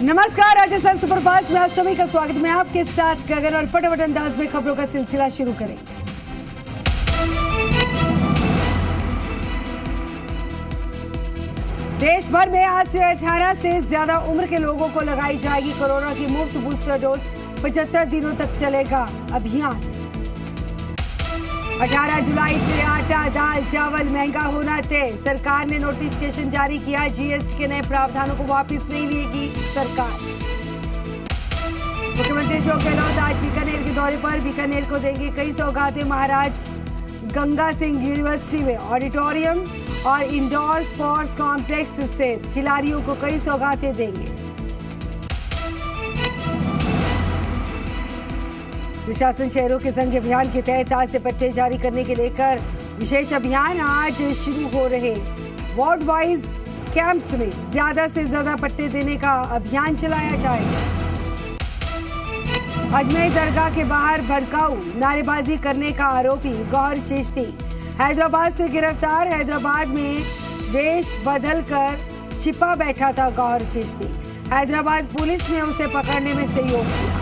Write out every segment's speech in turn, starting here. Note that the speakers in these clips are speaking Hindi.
नमस्कार, राजस्थान सुपरफास्ट में आप सभी का स्वागत। मैं आपके साथ गगन और फटाफट अंदाज में खबरों का सिलसिला शुरू करें। देश भर में आज से 18 से ज्यादा उम्र के लोगों को लगाई जाएगी कोरोना की मुफ्त बूस्टर डोज। 75 दिनों तक चलेगा अभियान। 18 जुलाई से आटा, दाल, चावल महंगा होना तय। सरकार ने नोटिफिकेशन जारी किया। जीएसटी के नए प्रावधानों को वापस नहीं लेगी सरकार। मुख्यमंत्री अशोक गहलोत आज बीकानेर के दौरे पर। बीकानेर को देंगे कई सौगातें। महाराज गंगा सिंह यूनिवर्सिटी में ऑडिटोरियम और इंडोर स्पोर्ट्स कॉम्प्लेक्स से खिलाड़ियों को कई सौगातें देंगे। प्रशासन शहरों के संघ अभियान के तहत आज से पट्टे जारी करने के लेकर विशेष अभियान आज शुरू हो रहे। वार्ड वाइज कैंप्स में ज्यादा से ज्यादा पट्टे देने का अभियान चलाया जाएगा। अजमेर दरगाह के बाहर भड़काऊ नारेबाजी करने का आरोपी गौहर चिश्ती हैदराबाद से गिरफ्तार। हैदराबाद में वेश बदलकर छिपा बैठा था गौहर चिश्ती। हैदराबाद पुलिस ने उसे पकड़ने में सहयोग किया।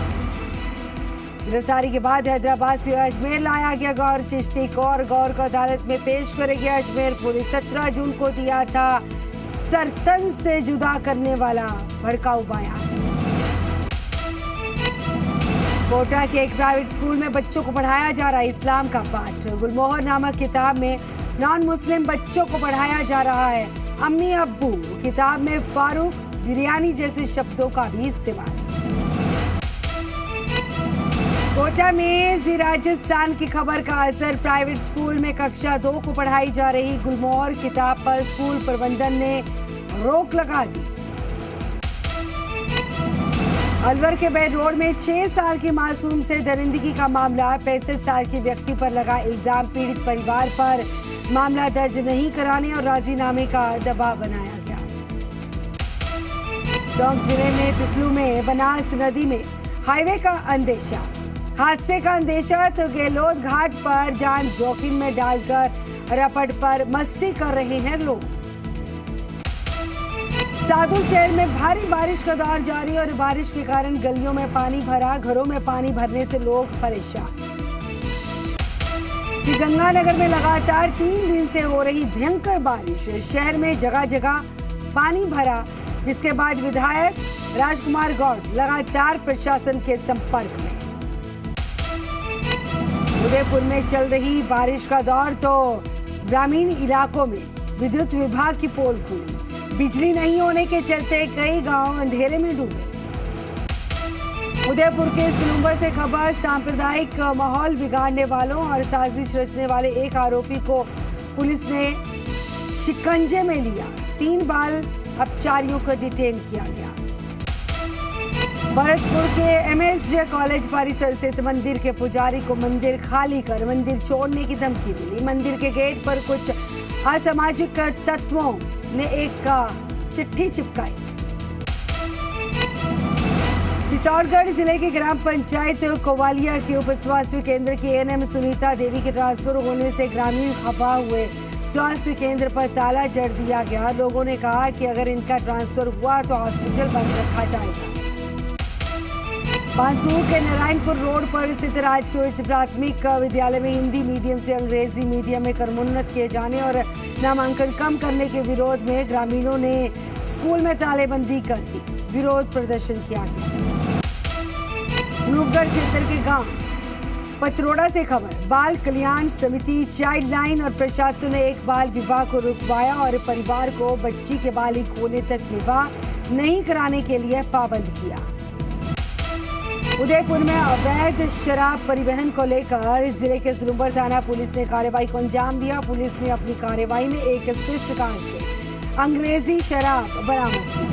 गिरफ्तारी के बाद हैदराबाद से अजमेर लाया गया गौहर चिश्ती को और गौहर को अदालत में पेश करेगी अजमेर पुलिस। 17 जून को दिया था सर्तन से जुदा करने वाला भड़काऊ बयान। कोटा के एक प्राइवेट स्कूल में बच्चों को पढ़ाया जा रहा है इस्लाम का पाठ। गुलमोहर नामक किताब में नॉन मुस्लिम बच्चों को पढ़ाया जा रहा है अम्मी अब्बू। किताब में फारूक, बिरयानी जैसे शब्दों का भी इस्तेमाल। कोटा में जी राजस्थान की खबर का असर। प्राइवेट स्कूल में कक्षा 2 को पढ़ाई जा रही गुलमोहर किताब पर स्कूल प्रबंधन ने रोक लगा दी। अलवर के बेड रोड में 6 साल की मासूम से दरिंदगी का मामला। 65 साल के व्यक्ति पर लगा इल्जाम। पीड़ित परिवार पर मामला दर्ज नहीं कराने और राजीनामे का दबाव बनाया गया। टोंक जिले में पिपलू में बनास नदी में हाईवे का अंदेशा। हादसे का अंदेशा तो गेलोद घाट पर जान जोखिम में डालकर रपट पर मस्ती कर रहे हैं लोग। साधु शहर में भारी बारिश का दौर जारी और बारिश के कारण गलियों में पानी भरा। घरों में पानी भरने से लोग परेशान। श्रीगंगानगर में लगातार 3 दिन से हो रही भयंकर बारिश। शहर में जगह जगह पानी भरा, जिसके बाद विधायक राजकुमार गौड़ लगातार प्रशासन के संपर्क में। उदयपुर में चल रही बारिश का दौर तो ग्रामीण इलाकों में विद्युत विभाग की पोल खुली। बिजली नहीं होने के चलते कई गांव अंधेरे में डूबे। उदयपुर के सिलुम्बर से खबर। सांप्रदायिक माहौल बिगाड़ने वालों और साजिश रचने वाले एक आरोपी को पुलिस ने शिकंजे में लिया। 3 बाल अपचारियों को डिटेन किया गया। भरतपुर के एमएसजे कॉलेज परिसर स्थित मंदिर के पुजारी को मंदिर खाली कर मंदिर छोड़ने की धमकी मिली। मंदिर के गेट पर कुछ असामाजिक तत्वों ने एक चिट्ठी चिपकाई। चित्तौड़गढ़ जिले के ग्राम पंचायत कोवालिया के उप स्वास्थ्य केंद्र की एएनएम सुनीता देवी के ट्रांसफर होने से ग्रामीण खफा हुए। स्वास्थ्य केंद्र पर ताला जड़ दिया गया। लोगों ने कहा कि अगर इनका ट्रांसफर हुआ तो हॉस्पिटल बंद रखा जाएगा। बांसुर के नारायणपुर रोड पर स्थित राजकीय उच्च प्राथमिक विद्यालय में हिंदी मीडियम से अंग्रेजी मीडियम में क्रमोन्नत किए जाने और नामांकन कम करने के विरोध में ग्रामीणों ने स्कूल में तालेबंदी कर दी। विरोध प्रदर्शन किया गया। अनूपगढ़ क्षेत्र के गांव पतरोड़ा से खबर। बाल कल्याण समिति, चाइल्ड लाइन और प्रशासन ने एक बाल विवाह को रुकवाया और परिवार को बच्ची के बालिग होने तक विवाह नहीं कराने के लिए पाबंद किया। उदयपुर में अवैध शराब परिवहन को लेकर जिले के सिलुम्बर थाना पुलिस ने कार्रवाई को अंजाम दिया। पुलिस ने अपनी कार्रवाई में एक स्विफ्ट कार से अंग्रेजी शराब बरामद की।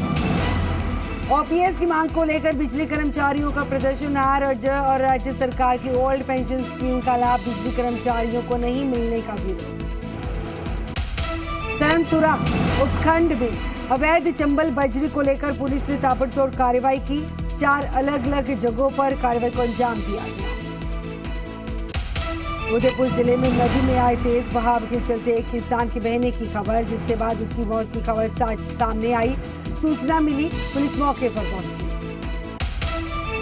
ओपीएस की मांग को लेकर बिजली कर्मचारियों का प्रदर्शन। और राज्य सरकार की ओल्ड पेंशन स्कीम का लाभ बिजली कर्मचारियों को नहीं मिलने का विरोध। सरनपुरा उपखंड में अवैध चंबल बजरी को लेकर पुलिस ने ताबड़तोड़ कार्रवाई की। 4 अलग अलग जगहों पर कार्रवाई को अंजाम दिया गया। उदयपुर जिले में नदी में आए तेज बहाव के चलते एक किसान की बहने की खबर, जिसके बाद उसकी मौत की खबर सामने आई। सूचना मिली, पुलिस मौके पर पहुंची।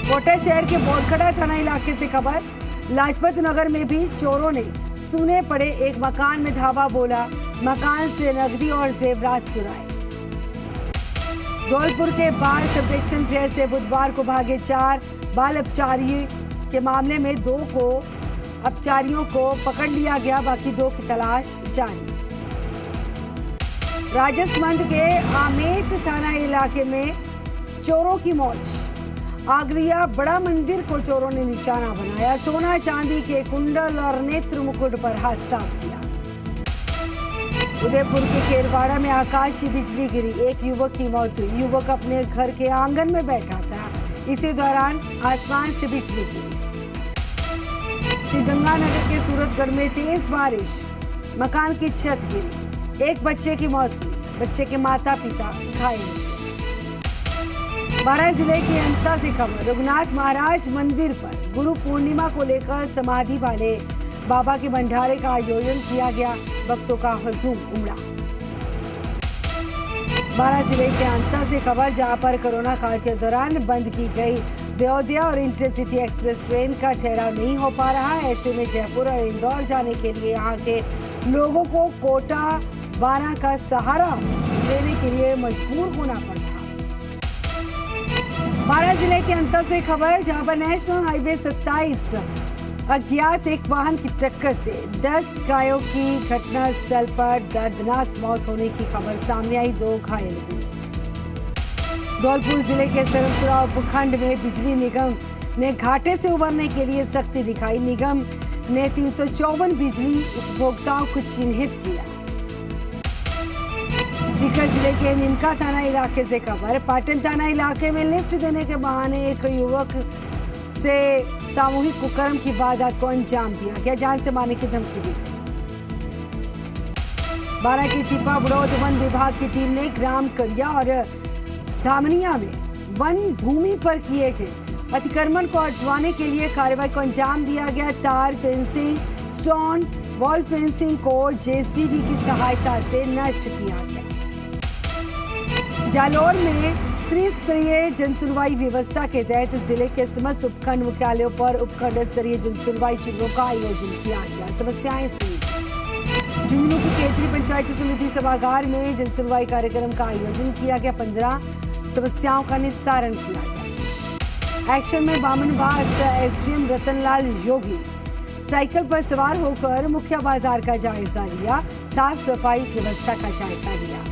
कोटा शहर के बोरखड़ा थाना इलाके से खबर, लाजपत नगर में भी चोरों ने सूने पड़े एक मकान में धावा बोला, मकान से नकदी और जेवरात चुराए। धौलपुर के बाल संरक्षण गृह से बुधवार को भागे 4 बाल अपचारी के मामले में 2 अपचारियों को पकड़ लिया गया, बाकी 2 की तलाश जारी। राजसमंद के आमेट थाना इलाके में चोरों की मौज। आगरिया बड़ा मंदिर को चोरों ने निशाना बनाया, सोना चांदी के कुंडल और नेत्र मुकुट पर हाथ साफ किया। उदयपुर के केरवाड़ा में आकाशीय बिजली गिरी, एक युवक की मौत हुई। युवक अपने घर के आंगन में बैठा था, इसी दौरान आसमान से बिजली गिरी। श्रीगंगानगर के सूरतगढ़ में तेज बारिश, मकान की छत गिरी, एक बच्चे की मौत हुई, बच्चे के माता पिता घायल हुए। बारां जिले के अंता से खबर, रघुनाथ महाराज मंदिर पर गुरु पूर्णिमा को लेकर समाधि वाले बाबा के भंडारे का आयोजन किया गया, भक्तों का हुजूम उमड़ा। बारां जिले के अंता से खबर, जहां पर कोरोना काल के दौरान बंद की गई देवदिया और इंटरसिटी एक्सप्रेस ट्रेन का ठहराव नहीं हो पा रहा। ऐसे में जयपुर और इंदौर जाने के लिए यहां के लोगों को कोटा बारां का सहारा लेने के लिए मजबूर होना पड़ रहा। बारां जिले के अंता से खबर, जहां पर नेशनल हाईवे 27 अज्ञात एक वाहन की टक्कर से 10 गायों की घटनास्थल पर दर्दनाक मौत होने की खबर सामने आई, 2 घायल हुए। धौलपुर जिले के सरमपुरा उपखंड में बिजली निगम ने घाटे से उबरने के लिए सख्ती दिखाई। निगम ने 354 बिजली उपभोक्ताओं को चिन्हित किया। सीकर जिले के निमका थाना इलाके से खबर, पाटन थाना इलाके में लिफ्ट देने के बहाने एक युवक से सामूहिक कुकर्म की वारदात को अंजाम दिया गया, जान से मारने की धमकी दी गई। बारां के चिपा बड़ौद वन विभाग की टीम ने ग्राम कड़िया और धामनिया में वन भूमि पर किए गए अतिक्रमण को हटवाने के लिए कार्रवाई को अंजाम दिया गया। तार फेंसिंग, स्टोन वॉल फेंसिंग को जेसीबी की सहायता से नष्ट किया गया। जालौर में त्रिस्तरीय जनसुनवाई व्यवस्था के तहत जिले के समस्त उपखंड मुख्यालयों पर उपखंड स्तरीय जनसुनवाई शिविरों का आयोजन किया गया, समस्याएं सुनी। झुंझुनू की केंद्रीय पंचायत समिति सभागार में जनसुनवाई कार्यक्रम का आयोजन किया गया, 15 समस्याओं का निस्तारण किया गया। एक्शन में बामनवास एसडीएम रतनलाल योगी साइकिल पर सवार होकर मुख्य बाजार का जायजा लिया, साफ सफाई व्यवस्था का जायजा लिया।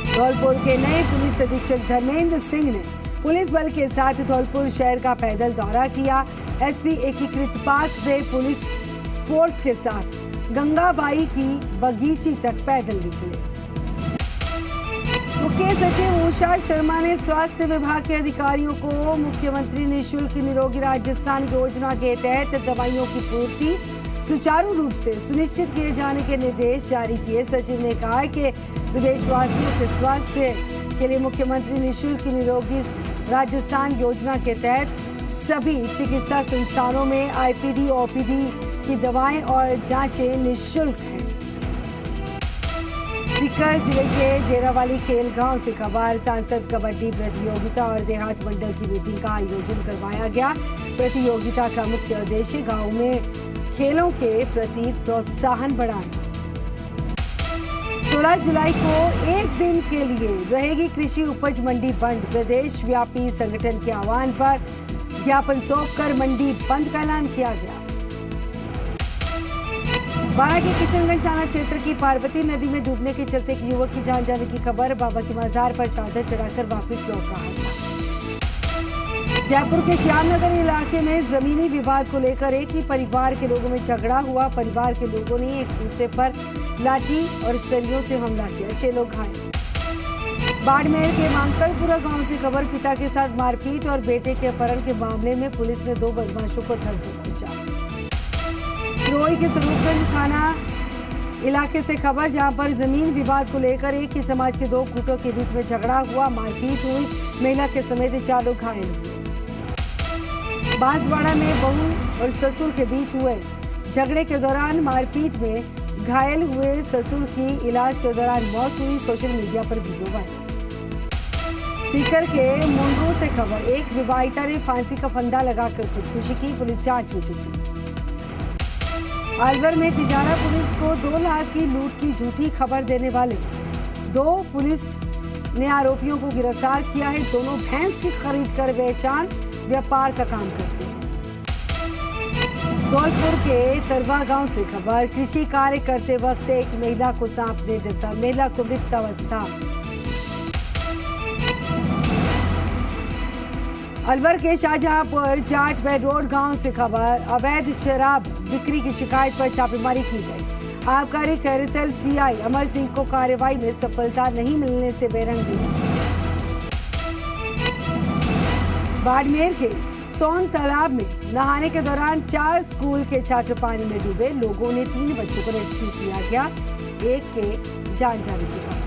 धौलपुर के नए पुलिस अधीक्षक धर्मेंद्र सिंह ने पुलिस बल के साथ धौलपुर शहर का पैदल दौरा किया। एसपी एकीकृत पार्क से पुलिस फोर्स के साथ गंगाबाई की बगीची तक पैदल निकले। मुख्य सचिव उषा शर्मा ने स्वास्थ्य विभाग के अधिकारियों को मुख्यमंत्री निःशुल्क निरोगी राजस्थान योजना के तहत दवाइयों की पूर्ति सुचारू रूप से सुनिश्चित किए जाने के निर्देश जारी किए। सचिव ने कहा कि विदेशवासियों के स्वास्थ्य के लिए मुख्यमंत्री निःशुल्क निरोगी राजस्थान योजना के तहत सभी चिकित्सा संस्थानों में आईपीडी ओपीडी की दवाएं और जांचें निःशुल्क हैं। सीकर जिले के डेरावाली खेल गांव से खबर, सांसद कबड्डी प्रतियोगिता और देहात मंडल की मीटिंग का आयोजन करवाया गया। प्रतियोगिता का मुख्य उद्देश्य गांव में खेलों के प्रति प्रोत्साहन बढ़ाना। 16 जुलाई को एक दिन के लिए रहेगी कृषि उपज मंडी बंद। प्रदेश व्यापी संगठन के आह्वान पर ज्ञापन सौंपकर मंडी बंद का ऐलान किया गया। बारां के किशनगंज थाना क्षेत्र की पार्वती नदी में डूबने के चलते एक युवक की जान जाने की खबर, बाबा के मजार पर चादर चढ़ाकर वापस लौट रहा था। जयपुर के श्यामनगर इलाके में जमीनी विवाद को लेकर एक ही परिवार के लोगों में झगड़ा हुआ। परिवार के लोगों ने एक दूसरे पर लाठी और सरियों से हमला किया, 6 लोग घायल। बाड़मेर के मांकलपुरा गांव से खबर, पिता के साथ मारपीट और बेटे के अपहरण के मामले में पुलिस ने 2 बदमाशों को धर दबोचा। सिरोही के स्वरूपगंज थाना इलाके से खबर, जहां पर जमीन विवाद को लेकर एक ही समाज के 2 गुटों के बीच में झगड़ा हुआ, मारपीट हुई, महिला के समेत 4 लोग घायल हुए। बांसवाड़ा में बहू और ससुर के बीच हुए झगड़े के दौरान मारपीट में घायल हुए ससुर की इलाज के दौरान मौत हुई। सोशल मीडिया पर वीडियो वायरल। सीकर के मुंडरू से खबर, एक विवाहिता ने फांसी का फंदा लगाकर खुदकुशी की, पुलिस जांच में जुटी। अलवर में तिजारा पुलिस को 2 लाख की लूट की झूठी खबर देने वाले 2 पुलिस ने आरोपियों को गिरफ्तार किया है। दोनों भैंस की खरीद कर बेचान व्यापार का काम करते हैं। धौलपुर के तरवा गांव से खबर, कृषि कार्य करते वक्त एक महिला को सांप ने डसा, महिला को मृत अवस्था। अलवर के शाहजहांपुर जाटबे रोड गांव से खबर, अवैध शराब बिक्री की शिकायत पर छापेमारी की गई। आबकारी खैरतल सीआई अमर सिंह को कार्रवाई में सफलता नहीं मिलने से बेरंग। बाड़मेर के सोन तालाब में नहाने के दौरान 4 स्कूल के छात्र पानी में डूबे, लोगों ने 3 बच्चों को रेस्क्यू किया गया, एक के जान जाने की खबर।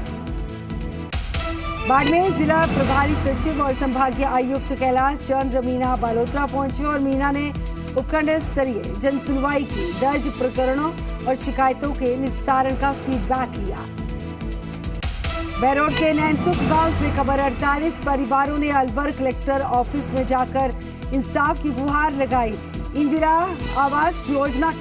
बाड़मेर जिला प्रभारी सचिव और संभागीय आयुक्त कैलाश चंद्र मीना बालोत्रा पहुंचे और मीना ने उपखंड स्तरीय जन सुनवाई की, दर्ज प्रकरणों और शिकायतों के निस्तारण का फीडबैक लिया। बैरोड के नैनसुख गांव से खबर, 48 परिवारों ने अलवर कलेक्टर ऑफिस में जाकर इंसाफ की गुहार लगाई। इंदिरा आवास योजना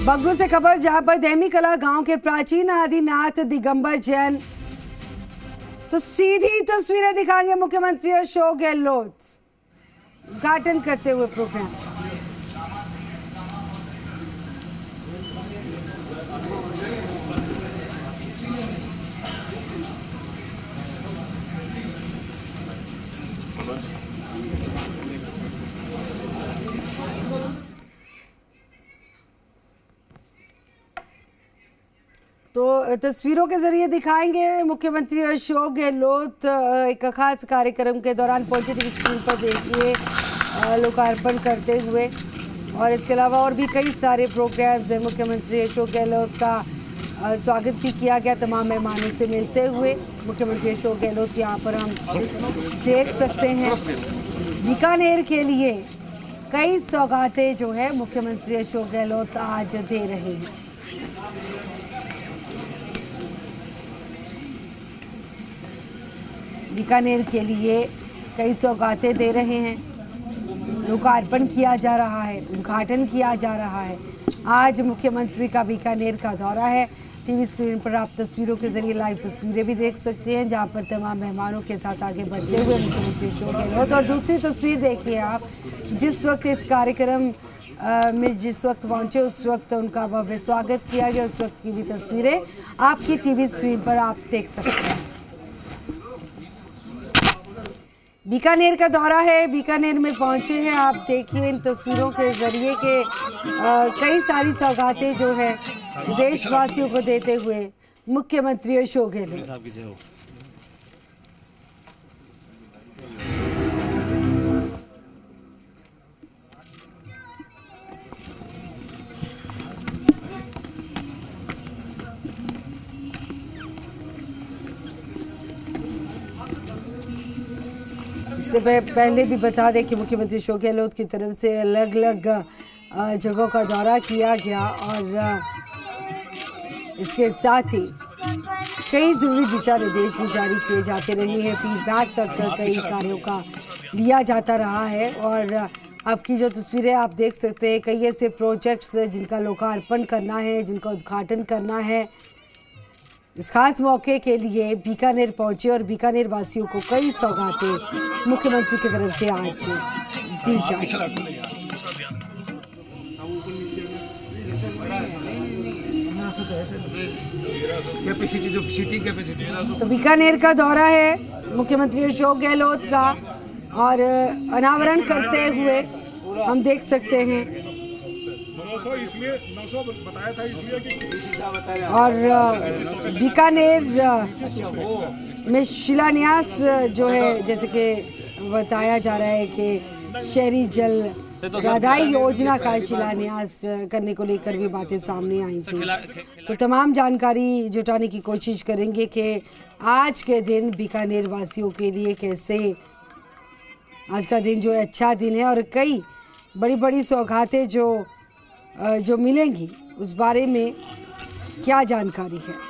बगरू से खबर, जहां पर देमी कला गांव के प्राचीन आदिनाथ दिगंबर जैन। तो सीधी तस्वीरें दिखाएंगे मुख्यमंत्री अशोक गहलोत उद्घाटन करते हुए प्रोग्राम का। तो तस्वीरों के जरिए दिखाएंगे मुख्यमंत्री अशोक गहलोत एक खास कार्यक्रम के दौरान पहुंचे। टीवी स्क्रीन पर देखिए लोकार्पण करते हुए, और इसके अलावा और भी कई सारे प्रोग्राम्स हैं। मुख्यमंत्री अशोक गहलोत का स्वागत भी किया गया तमाम मेहमानों से मिलते हुए। मुख्यमंत्री अशोक गहलोत यहाँ पर हम देख सकते हैं। बीकानेर के लिए कई सौगातें जो है मुख्यमंत्री अशोक गहलोत आज दे रहे हैं। बीकानेर के लिए कई सौगातें दे रहे हैं, लोकार्पण किया जा रहा है, उद्घाटन किया जा रहा है। आज मुख्यमंत्री का बीकानेर का दौरा है। टीवी स्क्रीन पर आप तस्वीरों के जरिए लाइव तस्वीरें भी देख सकते हैं, जहां पर तमाम मेहमानों के साथ आगे बढ़ते हुए मुख्यमंत्री अशोक गहलोत। और दूसरी तस्वीर देखिए आप, जिस वक्त इस कार्यक्रम में जिस वक्त पहुंचे उस वक्त उनका भव्य स्वागत किया गया, उस वक्त की भी तस्वीरें आपकी टीवी स्क्रीन पर आप देख सकते हैं। बीकानेर का दौरा है, बीकानेर में पहुंचे हैं आप। देखिए इन तस्वीरों के जरिए के कई सारी सौगातें जो है देशवासियों को देते हुए मुख्यमंत्री अशोक गहलोत। इससे पहले भी बता दें कि मुख्यमंत्री अशोक गहलोत की तरफ से अलग अलग जगहों का दौरा किया गया, और इसके साथ ही कई ज़रूरी दिशा निर्देश भी जारी किए जाते रहे हैं। फीडबैक तक कई कार्यों का लिया जाता रहा है। और आपकी जो तस्वीरें आप देख सकते हैं, कई ऐसे प्रोजेक्ट्स जिनका लोकार्पण करना है, जिनका उद्घाटन करना है। इस खास मौके के लिए बीकानेर पहुंचे और बीकानेर वासियों को कई सौगातें मुख्यमंत्री की तरफ से आज दी जाएंगी। तो बीकानेर का दौरा है मुख्यमंत्री अशोक गहलोत का, और अनावरण करते हुए हम देख सकते हैं। और बीकानेर में शिलान्यास जो है, जैसे कि बताया जा रहा है कि शहरी जल राधाई योजना का शिलान्यास करने को लेकर भी बातें सामने आई थी। तो तमाम जानकारी जुटाने की कोशिश करेंगे कि आज के दिन बीकानेर वासियों के लिए कैसे आज का दिन जो है अच्छा दिन है और कई बड़ी बड़ी सौगातें जो मिलेंगी उस बारे में क्या जानकारी है।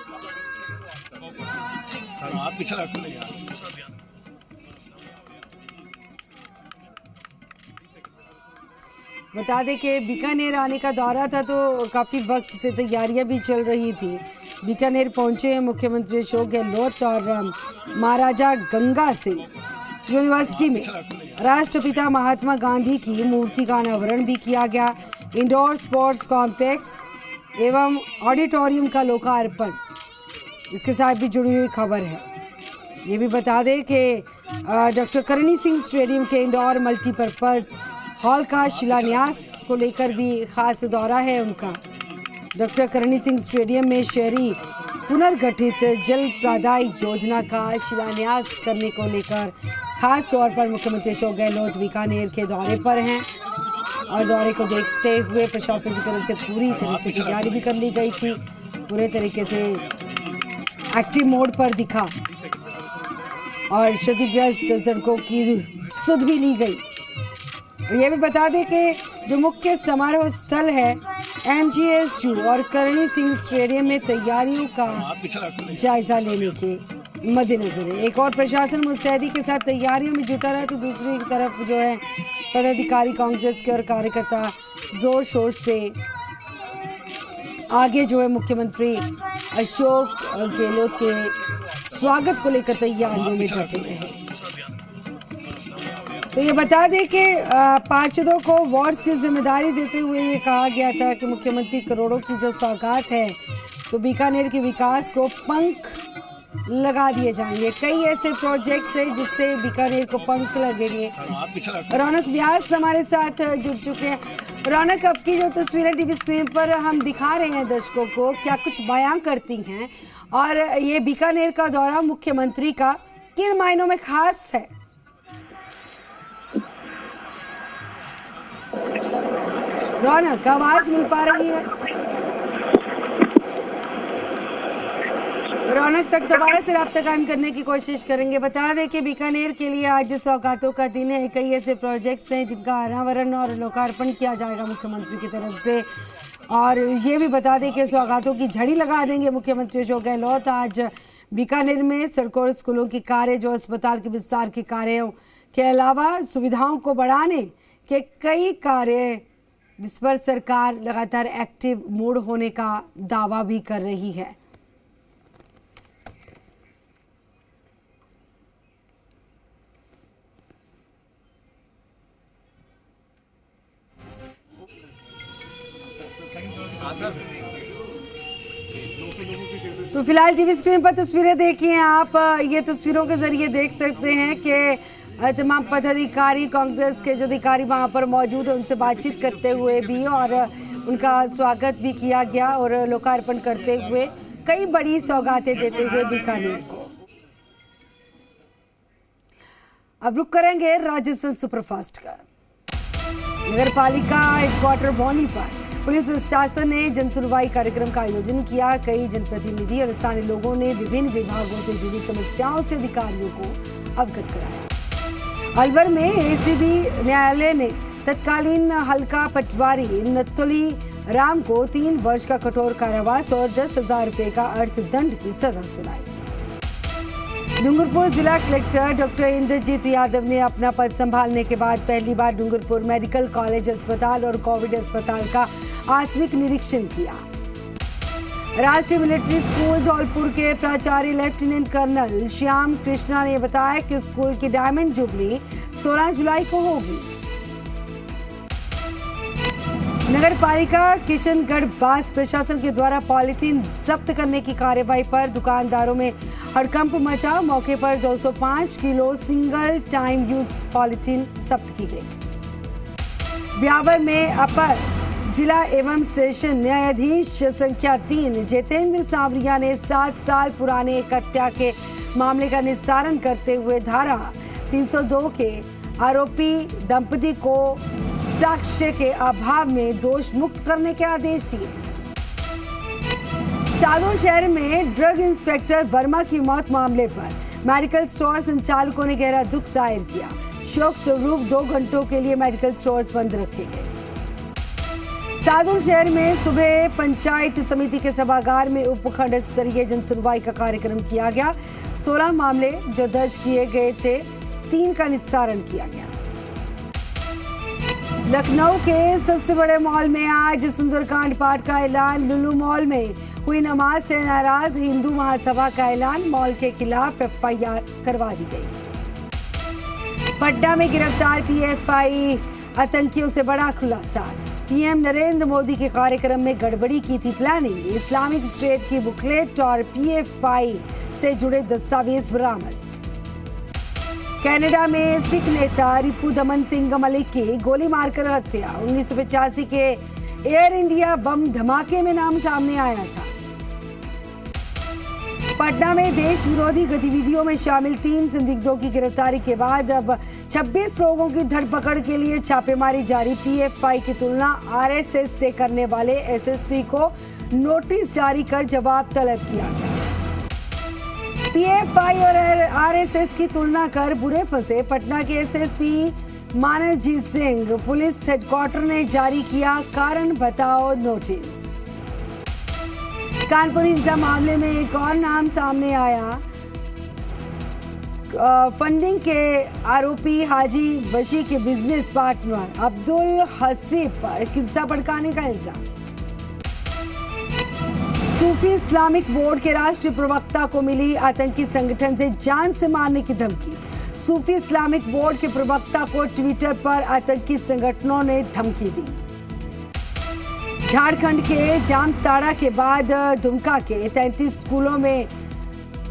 बता दें कि बीकानेर आने का दौरा था तो काफ़ी वक्त से तैयारियां भी चल रही थी। बीकानेर पहुंचे हैं मुख्यमंत्री अशोक गहलोत और महाराजा गंगा सिंह यूनिवर्सिटी में राष्ट्रपिता महात्मा गांधी की मूर्ति का अनावरण भी किया गया। इंडोर स्पोर्ट्स कॉम्प्लेक्स एवं ऑडिटोरियम का लोकार्पण, इसके साथ भी जुड़ी हुई खबर है। ये भी बता दें कि डॉक्टर करणी सिंह स्टेडियम के इंडोर मल्टीपर्पज़ हॉल का शिलान्यास को लेकर भी खास दौरा है उनका। डॉक्टर करणी सिंह स्टेडियम में शहरी पुनर्गठित जल प्रदाय योजना का शिलान्यास करने को लेकर खास तौर पर मुख्यमंत्री अशोक गहलोत बीकानेर के दौरे पर हैं और दौरे को देखते हुए प्रशासन की तरफ से पूरी तरह से तैयारी भी कर ली गई थी। पूरे तरीके से एक्टिव मोड पर दिखा और क्षतिग्रस्त सड़कों की सुध भी ली गई। और ये भी बता दें कि जो मुख्य समारोह स्थल है MGSU और करणी सिंह स्टेडियम में तैयारियों का जायजा लेने के मद्देनजर है। एक और प्रशासन मुस्तैदी के साथ तैयारियों में जुटा रहा तो दूसरी तरफ जो है पदाधिकारी कांग्रेस के और कार्यकर्ता जोर शोर से आगे जो है मुख्यमंत्री अशोक गहलोत के स्वागत को लेकर तैयारियों में डटे रहे। तो ये बता दें कि पार्षदों को वार्ड्स की जिम्मेदारी देते हुए ये कहा गया था कि मुख्यमंत्री करोड़ों की जो सौगात है तो बीकानेर के विकास को पंख लगा दिए जाएंगे। कई ऐसे प्रोजेक्ट्स हैं जिससे बीकानेर को पंख लगेंगे। रौनक व्यास हमारे साथ जुड़ चुके हैं। रौनक, अब की जो तस्वीरें टीवी स्क्रीन पर हम दिखा रहे हैं दर्शकों को क्या कुछ बयां करती हैं और ये बीकानेर का दौरा मुख्यमंत्री का किन मायनों में खास है? रौनक, आवाज मिल पा रही है? रौनक तक दोबारा से राब्ता कायम करने की कोशिश करेंगे। बता दें कि बीकानेर के लिए आज सौगातों का दिन है। कई ऐसे प्रोजेक्ट्स हैं जिनका अनावरण और लोकार्पण किया जाएगा मुख्यमंत्री की तरफ से। और ये भी बता दें कि सौगातों की झड़ी लगा देंगे मुख्यमंत्री अशोक गहलोत। आज बीकानेर में सड़कों और स्कूलों की कार्य, जो अस्पताल के विस्तार के कार्यों के अलावा सुविधाओं को बढ़ाने के कई कार्य जिस पर सरकार लगातार एक्टिव मोड होने का दावा भी कर रही है। तो फिलहाल टीवी स्क्रीन पर तस्वीरें देखिए आप। ये तस्वीरों के जरिए देख सकते हैं कि तमाम पदाधिकारी, कांग्रेस के जो अधिकारी वहां पर मौजूद है, उनसे बातचीत करते हुए भी और उनका स्वागत भी किया गया और लोकार्पण करते हुए कई बड़ी सौगातें देते हुए बीकानेर को। अब रुक करेंगे राजस्थान सुपरफास्ट का। नगर पालिका हेडक्वार्टर बौनी पर पुलिस प्रशासन ने जन सुनवाई कार्यक्रम का आयोजन किया। कई जनप्रतिनिधि और स्थानीय लोगों ने विभिन्न विभागों से जुड़ी समस्याओं से अधिकारियों को अवगत कराया। अलवर में ACB न्यायालय ने तत्कालीन हल्का पटवारी नत्थोली राम को 3 वर्ष का कठोर कारावास और 10,000 रुपए का अर्थदंड की सजा सुनाई। डूंगरपुर जिला कलेक्टर डॉक्टर इंद्रजीत यादव ने अपना पद संभालने के बाद पहली बार डूंगरपुर मेडिकल कॉलेज अस्पताल और कोविड अस्पताल का आकस्मिक निरीक्षण किया। राष्ट्रीय मिलिट्री स्कूल धौलपुर के प्राचार्य लेफ्टिनेंट कर्नल श्याम कृष्णा ने बताया कि स्कूल की डायमंड जुबली 16 जुलाई को होगी। नगर पालिका किशनगढ़ वास प्रशासन के द्वारा पॉलीथीन जब्त करने की कार्यवाही पर दुकानदारों में हड़कंप मचा। मौके पर 205 kilo single time use polythene जब्त की गई। ब्यावर में अपर जिला एवं सेशन न्यायाधीश संख्या 3 जितेंद्र सावरिया ने 7 साल पुराने एक हत्या के मामले का निस्तारण करते हुए धारा 302 के आरोपी दंपति को साक्ष्य के अभाव में दोष मुक्त करने के आदेश दिए। सालोन शहर में ड्रग इंस्पेक्टर वर्मा की मौत मामले पर मेडिकल स्टोर संचालकों ने गहरा दुख जाहिर किया। शोक स्वरूप 2 घंटों के लिए मेडिकल स्टोर्स बंद रखे गए। सादुल शहर में सुबह पंचायत समिति के सभागार में उपखंड स्तरीय जन सुनवाई का कार्यक्रम किया गया। 16 मामले जो दर्ज किए गए थे, 3 का निस्तारण किया गया। लखनऊ के सबसे बड़े मॉल में आज सुंदरकांड पाठ का ऐलान। लुलु मॉल में हुई नमाज से नाराज हिंदू महासभा का ऐलान। मॉल के खिलाफ FIR करवा दी गई। पटना में गिरफ्तार PFI आतंकियों से बड़ा खुलासा। PM नरेंद्र मोदी के कार्यक्रम में गड़बड़ी की थी प्लानिंग। इस्लामिक स्टेट की बुकलेट और PFI से जुड़े दस्तावेज बरामद। कनाडा में सिख नेता रिपु दमन सिंह मलिक की गोली मारकर हत्या। 1985 के एयर इंडिया बम धमाके में नाम सामने आया था। पटना में देश विरोधी गतिविधियों में शामिल 3 संदिग्धों की गिरफ्तारी के बाद अब 26 लोगों की धरपकड़ के लिए छापेमारी जारी। PFI की तुलना RSS से करने वाले SSP को नोटिस जारी कर जवाब तलब किया गया। PFI और RSS की तुलना कर बुरे फंसे पटना के SSP Manavjit Singh. Police headquarter ने जारी किया कारण बताओ नोटिस। कानपुर हिंसा मामले में एक और नाम सामने आया। फंडिंग के आरोपी हाजी वशी के बिजनेस पार्टनर अब्दुल हसीब पर हिंसा भड़काने का इल्जाम। सूफी इस्लामिक बोर्ड के राष्ट्रीय प्रवक्ता को मिली आतंकी संगठन से जान से मारने की धमकी। सूफी इस्लामिक बोर्ड के प्रवक्ता को ट्विटर पर आतंकी संगठनों ने धमकी दी। झारखंड के जामताड़ा के बाद दुमका के 33 स्कूलों में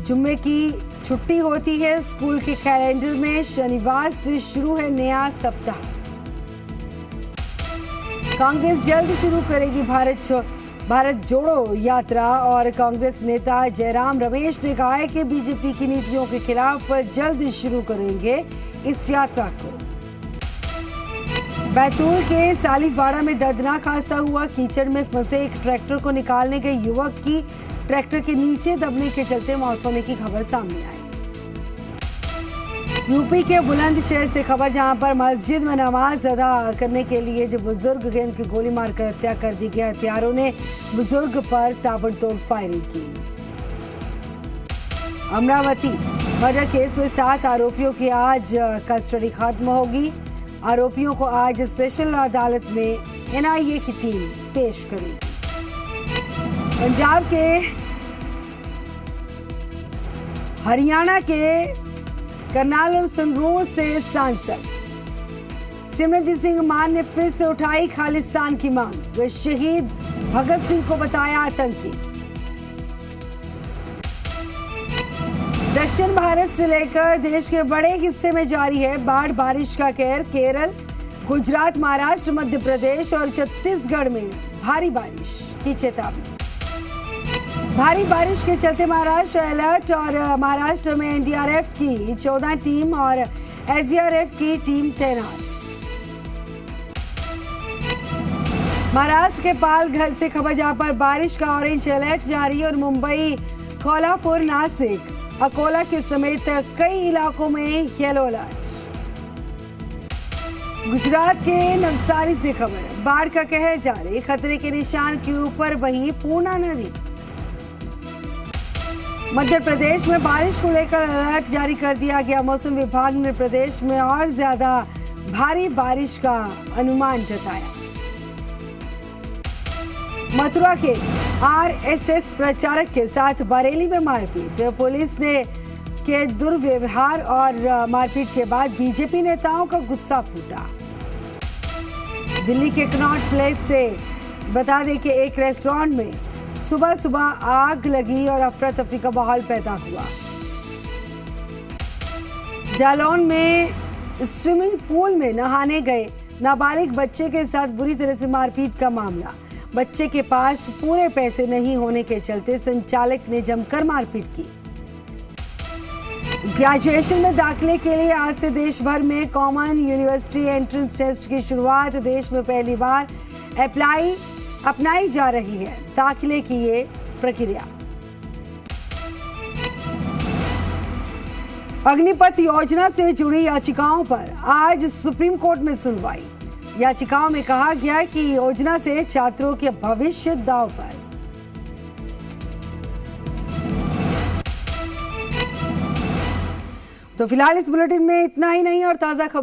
जुम्मे की छुट्टी होती है। स्कूल के कैलेंडर में शनिवार से शुरू है नया सप्ताह। कांग्रेस जल्द शुरू करेगी भारत जोड़ो यात्रा और कांग्रेस नेता जयराम रमेश ने कहा है कि बीजेपी की नीतियों के खिलाफ जल्द शुरू करेंगे इस यात्रा को। बैतूल के सालीवाड़ा में दर्दनाक हादसा हुआ। कीचड़ में फंसे एक ट्रैक्टर को निकालने गए युवक की ट्रैक्टर के नीचे दबने के चलते मौत होने की खबर सामने आई। यूपी के बुलंदशहर से खबर, जहां पर मस्जिद में नमाज अदा करने के लिए जो बुजुर्ग गए उनकी गोली मारकर हत्या कर दी गई। हत्यारों ने बुजुर्ग पर ताबड़तोड़ फायरिंग की। अमरावती मर्डर केस में 7 आरोपियों की आज कस्टडी खत्म होगी। आरोपियों को आज स्पेशल अदालत में NIA की टीम पेश करेगी। पंजाब के हरियाणा के करनाल और संगरूर से सांसद सिमरनजीत सिंह मान ने फिर से उठाई खालिस्तान की मांग। वे शहीद भगत सिंह को बताया आतंकी। दक्षिण भारत से लेकर देश के बड़े हिस्से में जारी है बाढ़ बारिश का कहर। केरल, गुजरात, महाराष्ट्र, मध्य प्रदेश और छत्तीसगढ़ में भारी बारिश की चेतावनी। भारी बारिश के चलते महाराष्ट्र अलर्ट और महाराष्ट्र में NDRF की 14 टीम और SDRF की टीम तैनात। महाराष्ट्र के पालघर से खबर, जहां पर बारिश का ऑरेंज अलर्ट जारी और मुंबई, कोल्हापुर, नासिक, अकोला के समेत कई इलाकों में येलो अलर्ट। गुजरात के नवसारी से खबर, बाढ़ का कहर जारी। खतरे के निशान के ऊपर बही पूर्णा नदी। मध्य प्रदेश में बारिश को लेकर अलर्ट जारी कर दिया गया। मौसम विभाग ने प्रदेश में और ज्यादा भारी बारिश का अनुमान जताया। मथुरा के RSS प्रचारक के साथ बरेली में मारपीट। पुलिस ने के दुर्व्यवहार और मारपीट के बाद बीजेपी नेताओं का गुस्सा फूटा। दिल्ली के कनॉट प्लेस से बता दें कि एक रेस्टोरेंट में सुबह सुबह आग लगी और अफरा तफरी का माहौल पैदा हुआ। जालौन में स्विमिंग पूल में नहाने गए नाबालिग बच्चे के साथ बुरी तरह से मारपीट का मामला। बच्चे के पास पूरे पैसे नहीं होने के चलते संचालक ने जमकर मारपीट की। ग्रेजुएशन में दाखिले के लिए आज से देश भर में कॉमन यूनिवर्सिटी एंट्रेंस टेस्ट की शुरुआत। देश में पहली बार अपनाई जा रही है दाखिले की ये प्रक्रिया। अग्निपथ योजना से जुड़ी याचिकाओं पर आज सुप्रीम कोर्ट में सुनवाई। याचिकाओं में कहा गया कि योजना से छात्रों के भविष्य दांव पर। तो फिलहाल इस बुलेटिन में इतना ही नहीं और ताजा खबर